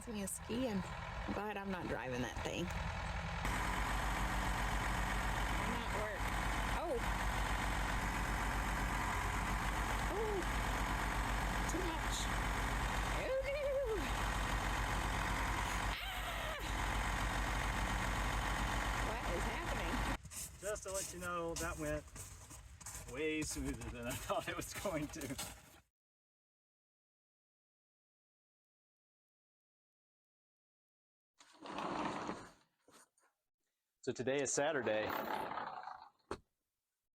reminds me of skiing. I'm glad I'm not driving that thing. Will not work. Oh. Oh. Too much. Oh, no. Ah! What is happening? Just to let you know, that went way smoother than I thought it was going to. So today is Saturday,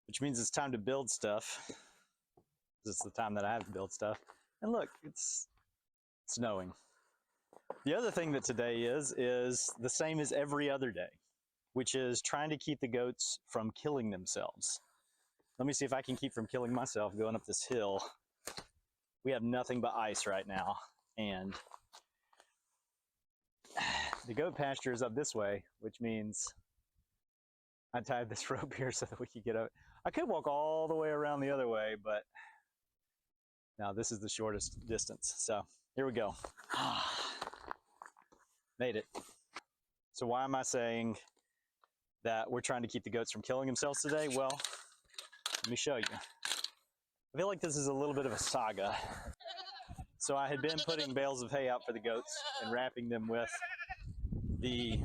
which means it's time to build stuff. This is the time that I have to build stuff. And look, it's snowing. The other thing that today is the same as every other day, which is trying to keep the goats from killing themselves. Let me see if I can keep from killing myself going up this hill. We have nothing but ice right now, and the goat pasture is up this way, which means I tied this rope here so that we could get up. I could walk all the way around the other way, but now this is the shortest distance. So here we go. Made it. So why am I saying that we're trying to keep the goats from killing themselves today? Well, let me show you. I feel like this is a little bit of a saga. So I had been putting bales of hay out for the goats and wrapping them with the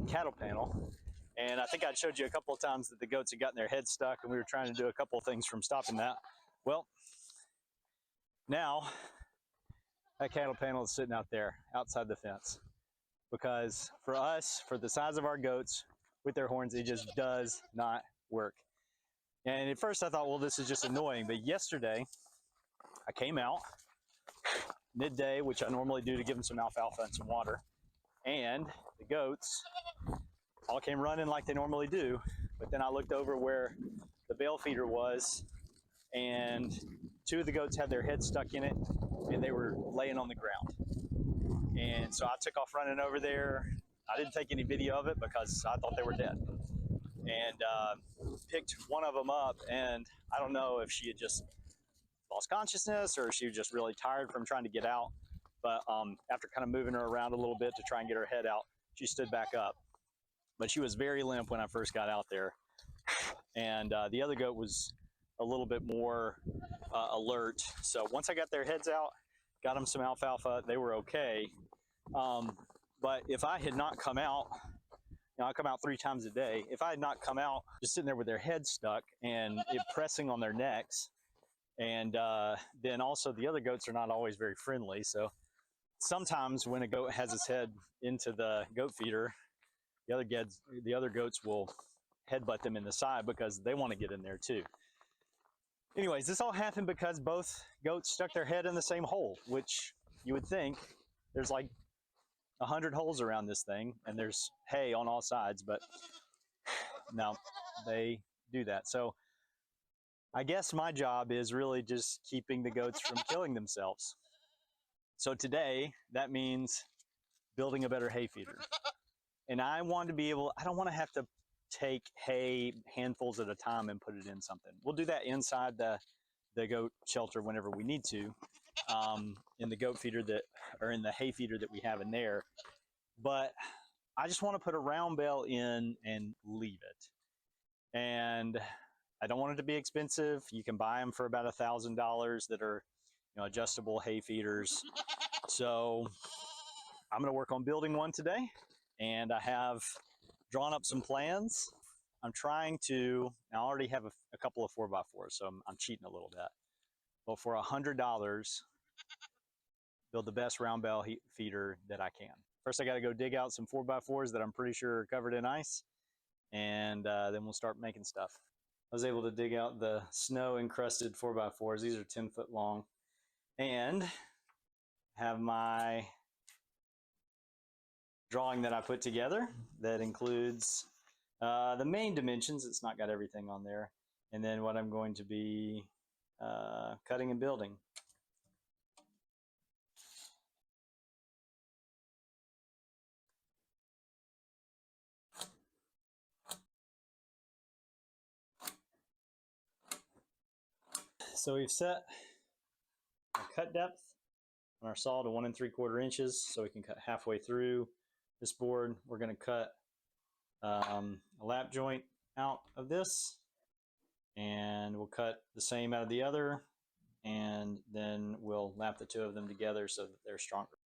cattle panel. And I think I showed you a couple of times that the goats had gotten their heads stuck, and we were trying to do a couple of things from stopping that. Well, now that cattle panel is sitting out there outside the fence, because for us, for the size of our goats with their horns, it just does not work. And at first I thought, well, this is just annoying. But yesterday I came out midday, which I normally do to give them some alfalfa and some water, and the goats all came running like they normally do. But then I looked over where the bale feeder was, and two of the goats had their heads stuck in it, and they were laying on the ground. And so I took off running over there. I didn't take any video of it because I thought they were dead. And picked one of them up, and I don't know if she had just lost consciousness or she was just really tired from trying to get out. But after kind of moving her around a little bit to try and get her head out, she stood back up. But she was very limp when I first got out there. And the other goat was a little bit more alert. So once I got their heads out, got them some alfalfa, they were okay. But if I had not come out, you know, I come out 3 times a day. If I had not come out, just sitting there with their heads stuck and it pressing on their necks, and then also the other goats are not always very friendly. So sometimes when a goat has its head into the goat feeder, the other goats will headbutt them in the side because they want to get in there too. Anyways, this all happened because both goats stuck their head in the same hole, which you would think there's like 100 holes around this thing and there's hay on all sides, but no, they do that. So I guess my job is really just keeping the goats from killing themselves. So today, that means building a better hay feeder. And I want to be able, I don't want to have to take hay handfuls at a time and put it in something. We'll do that inside the goat shelter whenever we need to, in the goat feeder that, or in the hay feeder that we have in there. But I just want to put a round bale in and leave it. And I don't want it to be expensive. You can buy them for about $1,000 that are, you know, adjustable hay feeders. So I'm going to work on building one today, and I have drawn up some plans. I'm trying to, I already have a couple of 4x4s, so I'm cheating a little bit. But for $100, build the best round bale feeder that I can. First, I got to go dig out some 4x4s that I'm pretty sure are covered in ice, and then we'll start making stuff. I was able to dig out the snow encrusted 4x4s. These are 10 foot long, and have my drawing that I put together that includes the main dimensions. It's not got everything on there, and then what I'm going to be cutting and building. So we've set a cut depth on our saw to 1 3/4 inches so we can cut halfway through this board. We're going to cut a lap joint out of this, and we'll cut the same out of the other, and then we'll lap the two of them together so that they're stronger.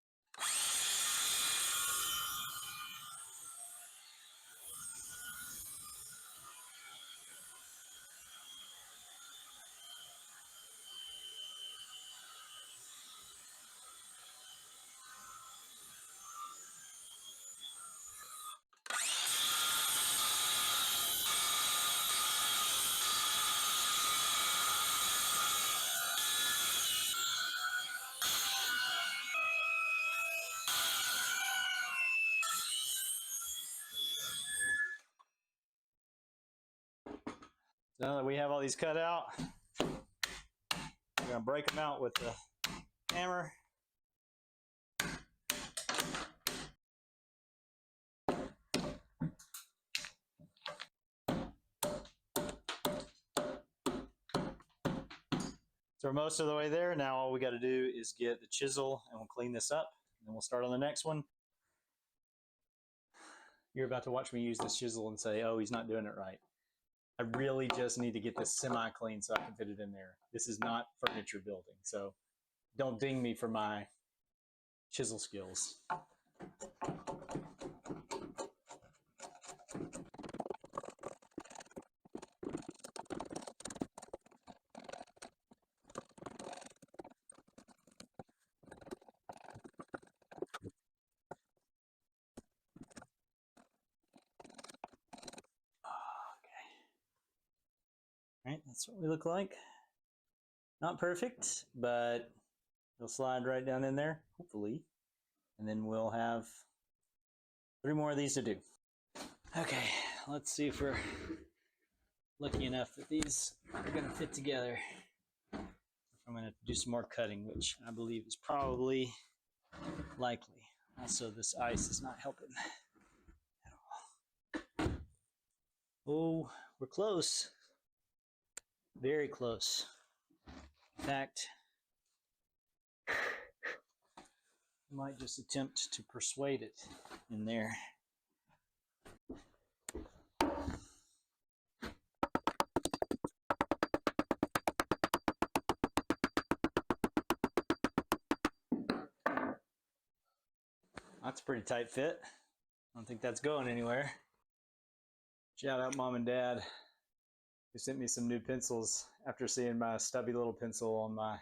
Now that we have all these cut out, we're going to break them out with the hammer. So we're most of the way there. Now all we got to do is get the chisel, and we'll clean this up, and then we'll start on the next one. You're about to watch me use this chisel and say, oh, he's not doing it right. I really just need to get this semi-clean so I can fit it in there. This is not furniture building, so don't ding me for my chisel skills. Right, that's what we look like. Not perfect, but it'll slide right down in there, hopefully. And then we'll have 3 more of these to do. Okay, let's see if we're lucky enough that these are gonna fit together. I'm gonna do some more cutting, which I believe is probably likely. Also, this ice is not helping at all. Oh, we're close. Very close. In fact, I might just attempt to persuade it in there. That's a pretty tight fit. I don't think that's going anywhere. Shout out Mom and Dad, who sent me some new pencils after seeing my stubby little pencil on one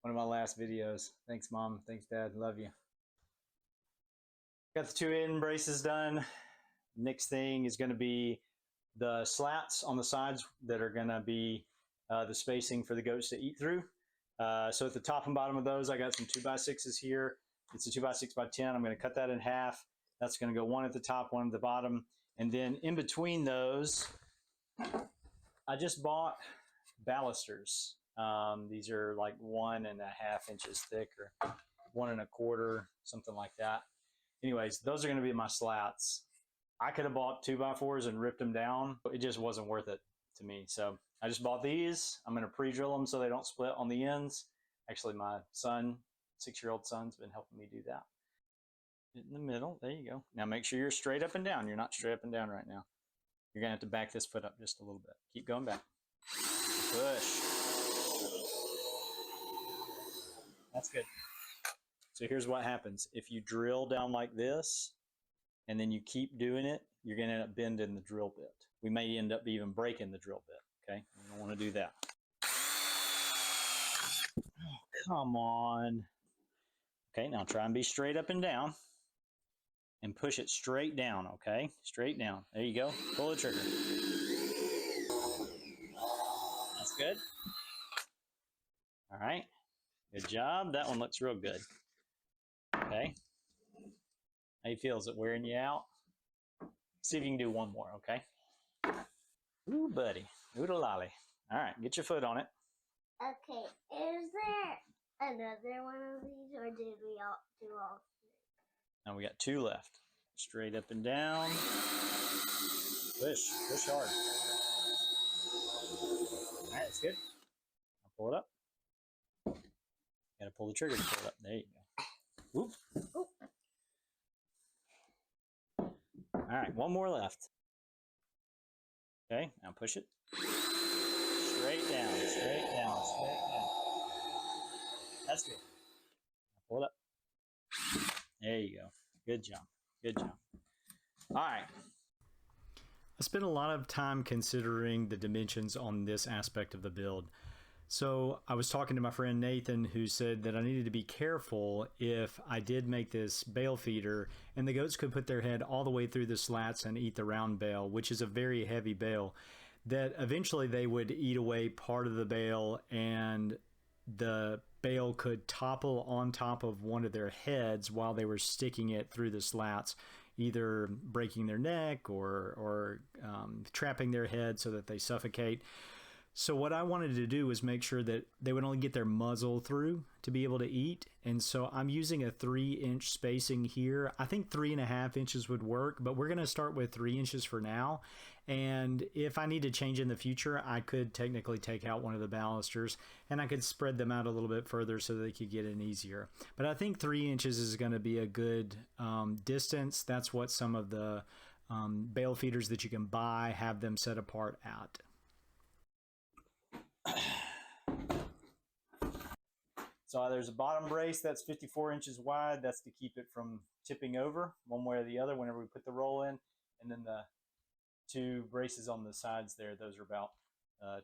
of my last videos. Thanks, Mom. Thanks, Dad. Love you. Got the 2 end braces done. Next thing is going to be the slats on the sides that are going to be the spacing for the goats to eat through. So at the top and bottom of those, I got some 2x6s here. It's a 2x6x10. I'm going to cut that in half. That's going to go one at the top, one at the bottom. And then in between those, I just bought balusters. These are like 1.5 inches thick, or 1 1/4, something like that. Anyways, those are going to be my slats. I could have bought 2x4s and ripped them down, but it just wasn't worth it to me. So I just bought these. I'm going to pre-drill them so they don't split on the ends. Actually, my son, 6-year-old son's been helping me do that. In the middle, there you go. Now make sure you're straight up and down. You're not straight up and down right now. You're going to have to back this foot up just a little bit. Keep going back. Push. That's good. So here's what happens. If you drill down like this, and then you keep doing it, you're going to end up bending the drill bit. We may end up even breaking the drill bit, okay? You don't want to do that. Oh, come on. Okay, now try and be straight up and down. And push it straight down, okay? Straight down. There you go. Pull the trigger. That's good. All right. Good job. That one looks real good. Okay. How you feel? Is it wearing you out? See if you can do one more, okay? Ooh, buddy. Oodle lolly. All right, get your foot on it. Okay, is there another one of these, or did we all do all 3? Now we got 2 left. Straight up and down. Push hard. All right, that's good. I'll pull it up. Gotta pull the trigger to pull it up. There you go. Oop. Oop. All right, one more left. Okay, now push it. Straight down, straight down, straight down. That's good. Pull it up. There you go. Good job. Good job. All right. I spent a lot of time considering the dimensions on this aspect of the build. So I was talking to my friend Nathan, who said that I needed to be careful if I did make this bale feeder and the goats could put their head all the way through the slats and eat the round bale, which is a very heavy bale, that eventually they would eat away part of the bale and the bale could topple on top of one of their heads while they were sticking it through the slats, either breaking their neck or trapping their head so that they suffocate. So what I wanted to do was make sure that they would only get their muzzle through to be able to eat. And so I'm using a 3-inch spacing here. I think 3.5 inches would work, but we're going to start with 3 inches for now. And if I need to change in the future, I could technically take out one of the balusters and I could spread them out a little bit further so they could get in easier. But I think 3 inches is going to be a good distance. That's what some of the bale feeders that you can buy have them set apart at. So there's a bottom brace that's 54 inches wide. That's to keep it from tipping over one way or the other whenever we put the roll in. And then the 2 braces on the sides there, those are about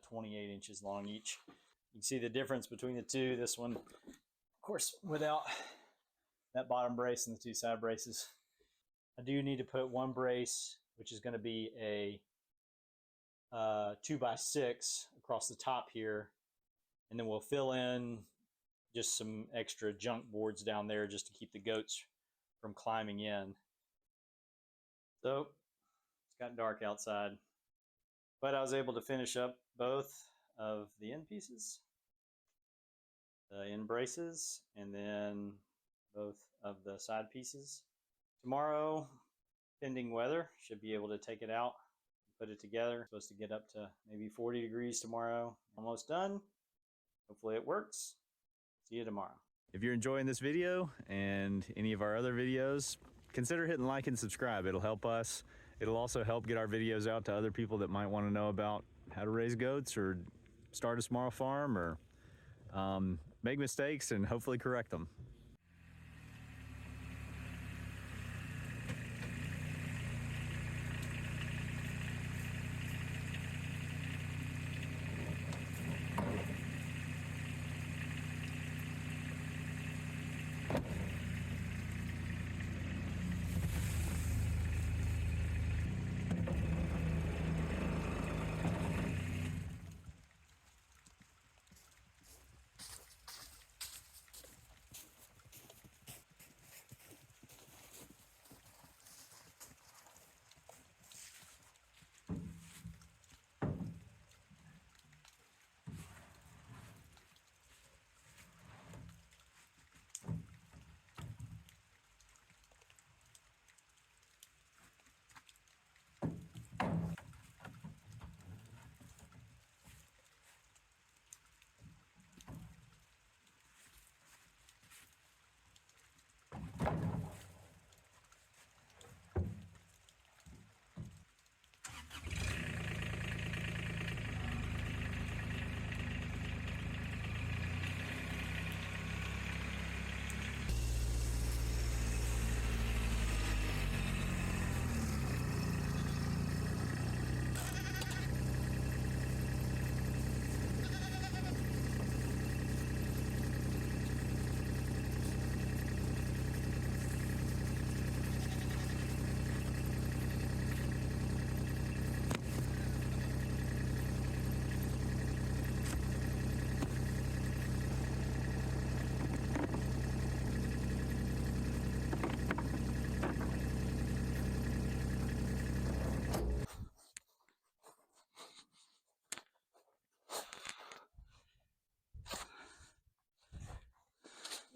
28 inches long each. You can see the difference between the two. This one, of course, without that bottom brace and the 2 side braces. I do need to put one brace, which is going to be a 2x6 across the top here, and then we'll fill in just some extra junk boards down there just to keep the goats from climbing in. So it's gotten dark outside, but I was able to finish up both of the end pieces, the end braces, and then both of the side pieces. Tomorrow, pending weather, should be able to take it out, put it together. It's supposed to get up to maybe 40 degrees tomorrow. Almost done. Hopefully it works. See you tomorrow. If you're enjoying this video and any of our other videos, consider hitting like and subscribe. It'll help us. It'll also help get our videos out to other people that might want to know about how to raise goats or start a small farm or make mistakes and hopefully correct them.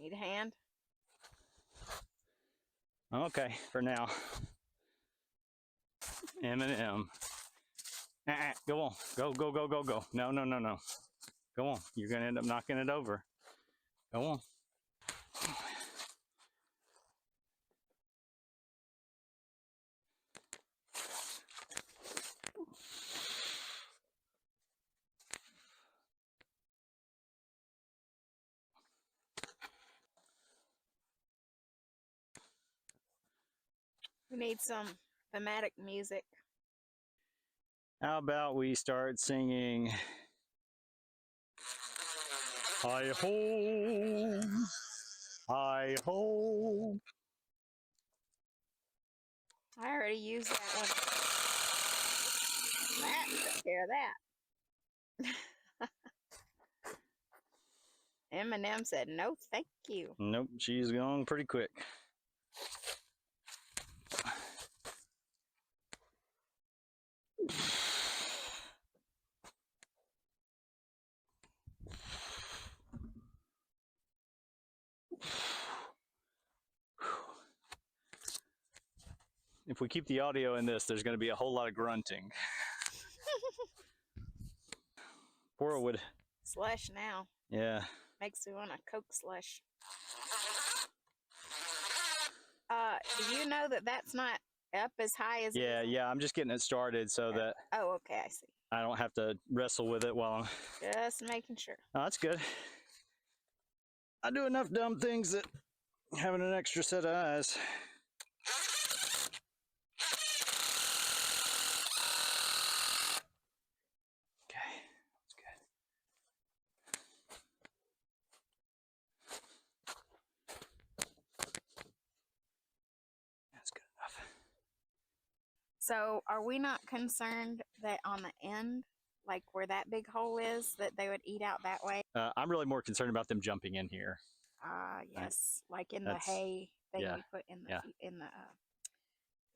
Need a hand? Okay, for now. M&M. Go on. Go, go, go, go, go. No, no, no, no. Go on. You're going to end up knocking it over. Go on. We need some thematic music. How about we start singing Hi ho, hi ho. I already used that one. That took care of that. Eminem said, no, thank you. Nope, she's gone pretty quick. If we keep the audio in this, there's going to be a whole lot of grunting. Poor would. Slush now. Yeah. Makes me want a Coke slush. Do you know that that's not up as high as Yeah, it is? yeah. I'm just getting it started so that Oh, okay, I see. I don't have to wrestle with it while I'm. Just making sure. Oh, that's good. I do enough dumb things that having an extra set of eyes. Okay, that's good. That's good enough. So, are we not concerned that on the end, like where that big hole is, that they would eat out that way? I'm really more concerned about them jumping in here. Yes, like in the That's- hay thing yeah, we put in the yeah.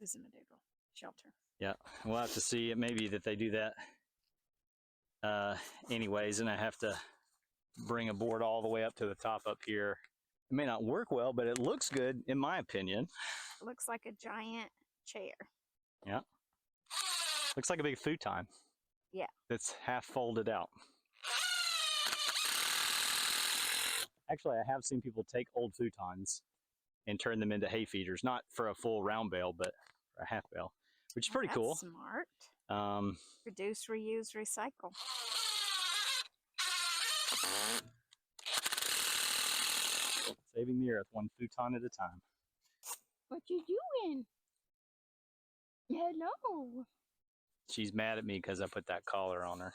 Uzamadoodle shelter. Yeah, we'll have to see. It may be that they do that anyways, and I have to bring a board all the way up to the top up here. It may not work well, but it looks good in my opinion. It looks like a giant chair. Yeah. Looks like a big futon. Yeah. That's half folded out. Actually, I have seen people take old futons and turn them into hay feeders, not for a full round bale, but for a half bale, which is pretty That's cool. Smart. Reduce, reuse, recycle. Saving the earth one futon at a time. What you doing? Hello. She's mad at me because I put that collar on her.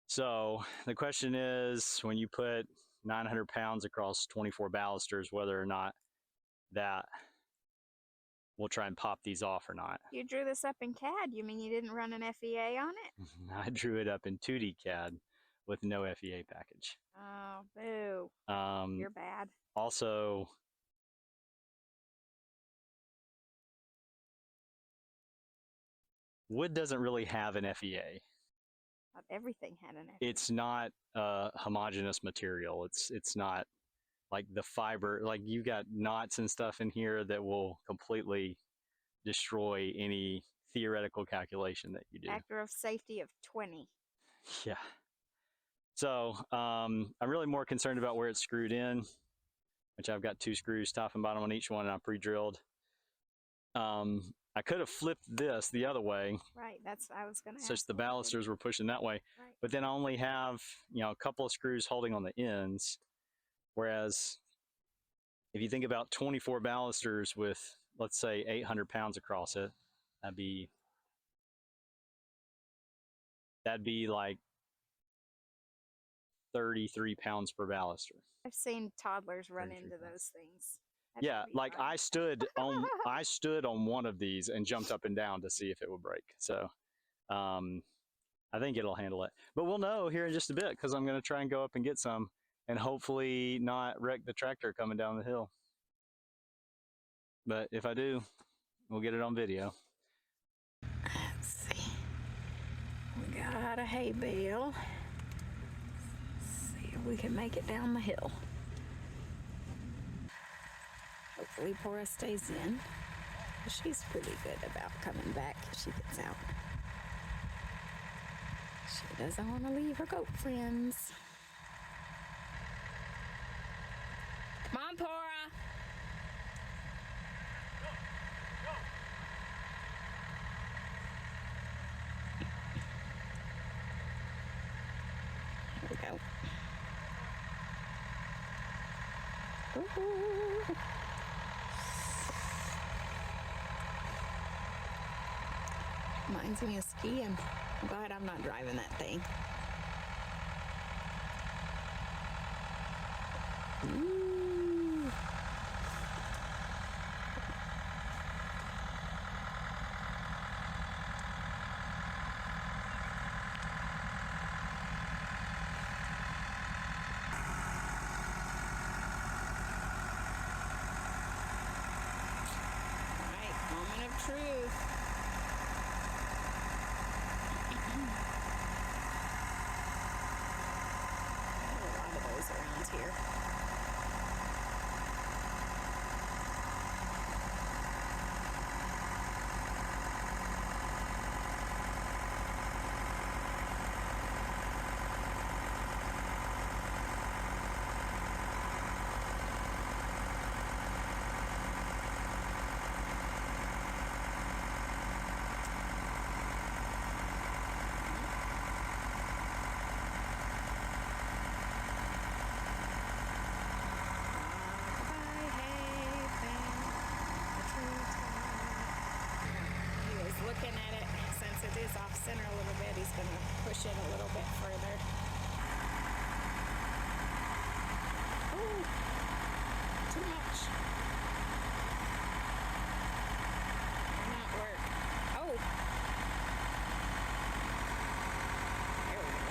So the question is, when you put 900 pounds across 24 balusters, whether or not that will try and pop these off or not. You drew this up in CAD. You mean you didn't run an FEA on it? I drew it up in 2D CAD with no FEA package. Oh, boo. You're bad. Also, wood doesn't really have an FEA. Not everything had an FEA. It's not a homogeneous material. It's not like the fiber, like you got knots and stuff in here that will completely destroy any theoretical calculation that you do. Factor of safety of 20. Yeah. So I'm really more concerned about where it's screwed in, which I've got 2 screws top and bottom on each one, and I pre-drilled. I could have flipped this the other way. Right, that's I was going to ask. Such the balusters were pushing that way. Right. But then I only have, a couple of screws holding on the ends. Whereas if you think about 24 balusters with, let's say, 800 pounds across it, that'd be like 33 pounds per baluster. I've seen toddlers run into those things. That Yeah, should be like fun. I stood on one of these and jumped up and down to see if it would break. So I think it'll handle it. But we'll know here in just a bit because I'm going to try and go up and get some and hopefully not wreck the tractor coming down the hill. But if I do, we'll get it on video. Let's see. We got a hay bale. Let's see if we can make it down the hill. Hopefully Pora stays in. She's pretty good about coming back if she gets out. She doesn't want to leave her goat friends. Come on, Pora. Here we go. Ooh. Reminds me of skiing. I'm glad I'm not driving that thing. Ooh. All right, moment of truth. There are a lot of those around here. Looking at it, since it is off center a little bit, he's going to push it a little bit further. Oh, too much. Will not work. Oh. There we go.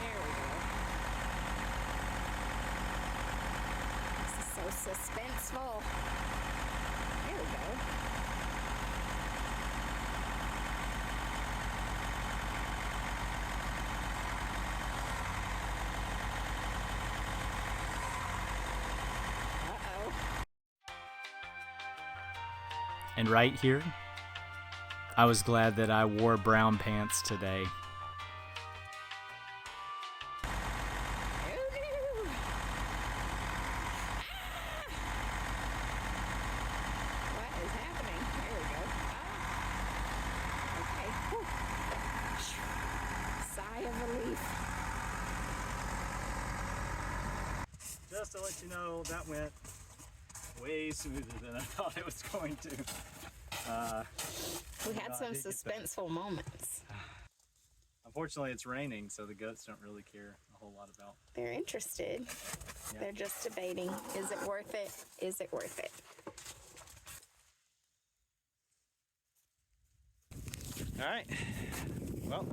There we go. This is so suspenseful. There we go. And right here, I was glad that I wore brown pants today. What is happening? There we go. Okay. Whew. Sigh of relief. Just to let you know, that went way smoother than I thought it was going to. We had some suspenseful moments. Unfortunately, it's raining, so the goats don't really care a whole lot about. They're interested. Yeah. They're just debating, is it worth it? Is it worth it? All right. Well,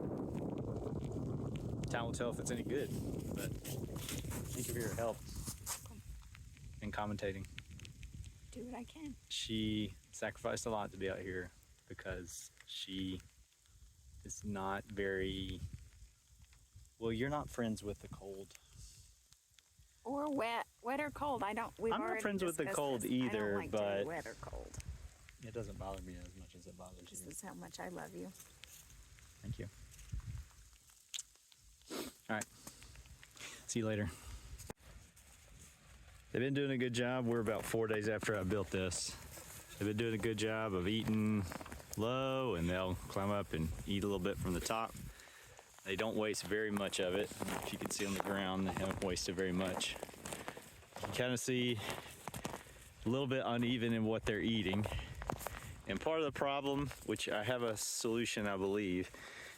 time will tell if it's any good, but thank you for your help in commentating. Do what I can. She sacrificed a lot to be out here because she is not very well. You're not friends with the cold. Or wet or cold. I'm not friends with the cold either, I don't like but to be wet or cold. it doesn't bother me as much as it bothers This you. is how much I love you. Thank you. All right. See you later. They've been doing a good job. We're about 4 days after I built this. They've been doing a good job of eating low, and they'll climb up and eat a little bit from the top. They don't waste very much of it. If you can see on the ground, they haven't wasted very much. You can kind of see a little bit uneven in what they're eating. And part of the problem, which I have a solution, I believe,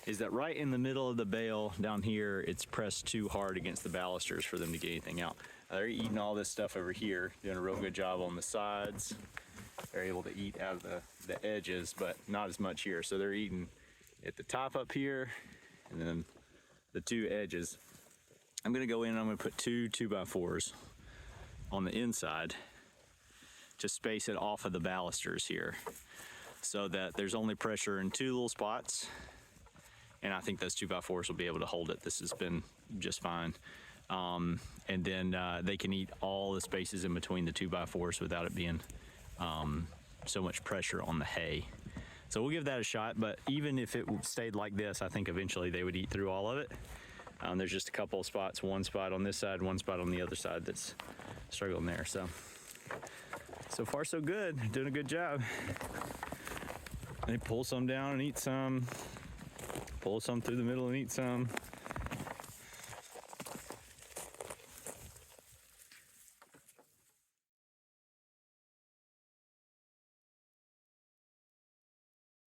is that right in the middle of the bale down here, it's pressed too hard against the balusters for them to get anything out. They're eating all this stuff over here, doing a real good job on the sides. They're able to eat out of the edges, but not as much here. So they're eating at the top up here, and then the two edges. I'm gonna go in and I'm gonna put two 2x4s on the inside to space it off of the balusters here, so that there's only pressure in two little spots. And I think those 2x4s will be able to hold it. This has been just fine. And then they can eat all the spaces in between the 2x4s without it being so much pressure on the hay. So we'll give that a shot, but even if it stayed like this, I think eventually they would eat through all of it. There's just a couple of spots, one spot on this side, one spot on the other side that's struggling there. So far so good, doing a good job. They pull some down and eat some, pull some through the middle and eat some.